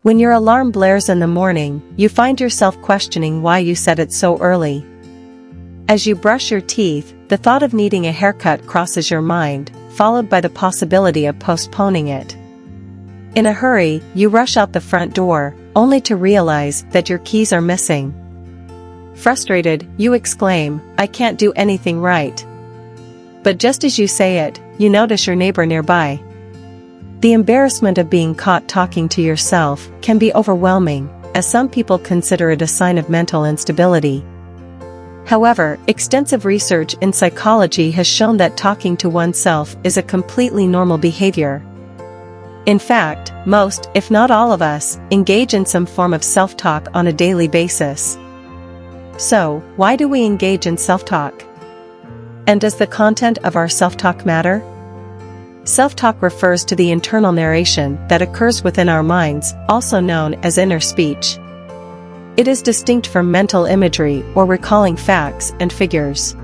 When your alarm blares in the morning, you find yourself questioning why you set it so early. As you brush your teeth, the thought of needing a haircut crosses your mind, followed by the possibility of postponing it. In a hurry, you rush out the front door, only to realize that your keys are missing. Frustrated, you exclaim, "I can't do anything right." But just as you say it, you notice your neighbor nearby. The embarrassment of being caught talking to yourself can be overwhelming, as some people consider it a sign of mental instability. However, extensive research in psychology has shown that talking to oneself is a completely normal behavior. In fact, most, if not all of us, engage in some form of self-talk on a daily basis. So, why do we engage in self-talk? And does the content of our self-talk matter? Self-talk refers to the internal narration that occurs within our minds, also known as inner speech. It is distinct from mental imagery or recalling facts and figures.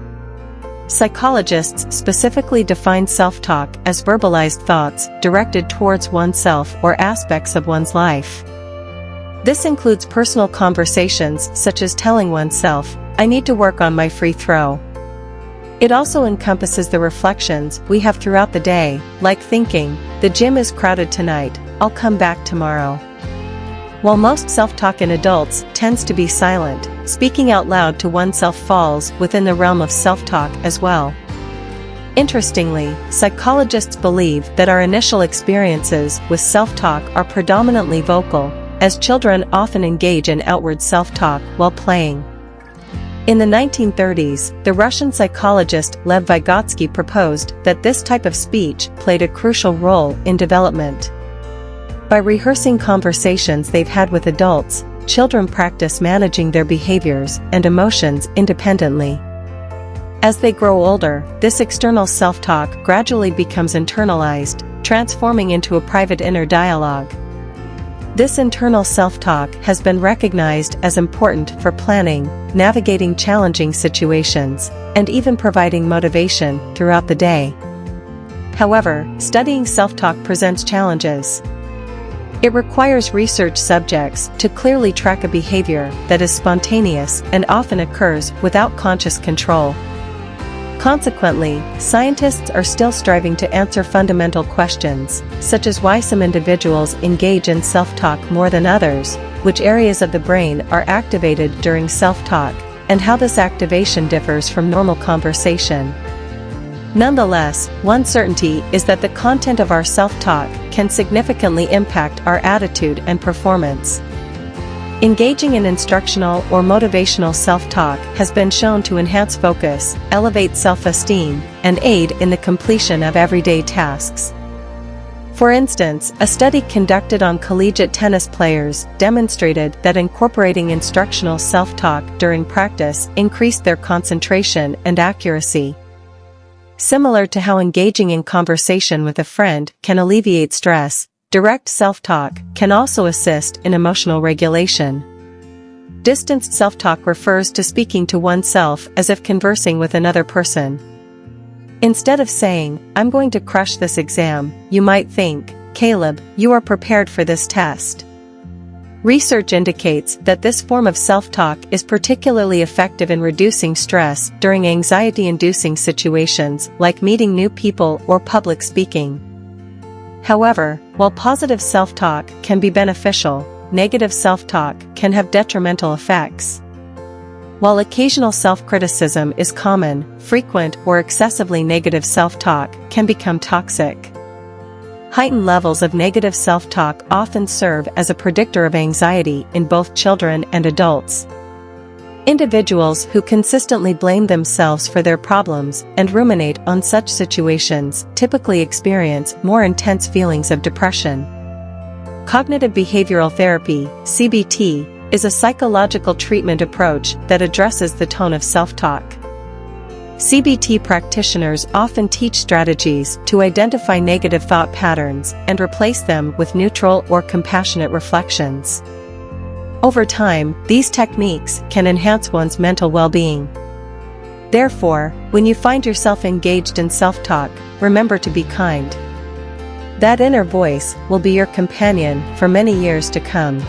Psychologists specifically define self-talk as verbalized thoughts directed towards oneself or aspects of one's life. This includes personal conversations such as telling oneself, "I need to work on my free throw." It also encompasses the reflections we have throughout the day, like thinking, "The gym is crowded tonight, I'll come back tomorrow." While most self-talk in adults tends to be silent, speaking out loud to oneself falls within the realm of self-talk as well. Interestingly, psychologists believe that our initial experiences with self-talk are predominantly vocal, as children often engage in outward self-talk while playing. In the 1930s, the Russian psychologist Lev Vygotsky proposed that this type of speech played a crucial role in development. By rehearsing conversations they've had with adults, children practice managing their behaviors and emotions independently. As they grow older, this external self-talk gradually becomes internalized, transforming into a private inner dialogue. This internal self-talk has been recognized as important for planning, navigating challenging situations, and even providing motivation throughout the day. However, studying self-talk presents challenges. It requires research subjects to clearly track a behavior that is spontaneous and often occurs without conscious control. Consequently, scientists are still striving to answer fundamental questions, such as why some individuals engage in self-talk more than others, which areas of the brain are activated during self-talk, and how this activation differs from normal conversation. Nonetheless, one certainty is that the content of our self-talk can significantly impact our attitude and performance. Engaging in instructional or motivational self-talk has been shown to enhance focus, elevate self-esteem, and aid in the completion of everyday tasks. For instance, a study conducted on collegiate tennis players demonstrated that incorporating instructional self-talk during practice increased their concentration and accuracy. Similar to how engaging in conversation with a friend can alleviate stress, direct self-talk can also assist in emotional regulation. Distanced self-talk refers to speaking to oneself as if conversing with another person. Instead of saying, "I'm going to crush this exam," you might think, "Caleb, you are prepared for this test." Research indicates that this form of self-talk is particularly effective in reducing stress during anxiety-inducing situations like meeting new people or public speaking. However, while positive self-talk can be beneficial, negative self-talk can have detrimental effects. While occasional self-criticism is common, frequent or excessively negative self-talk can become toxic. Heightened levels of negative self-talk often serve as a predictor of anxiety in both children and adults. Individuals who consistently blame themselves for their problems and ruminate on such situations typically experience more intense feelings of depression. Cognitive behavioral therapy, CBT, is a psychological treatment approach that addresses the tone of self-talk. CBT practitioners often teach strategies to identify negative thought patterns and replace them with neutral or compassionate reflections. Over time, these techniques can enhance one's mental well-being. Therefore, when you find yourself engaged in self-talk, remember to be kind. That inner voice will be your companion for many years to come.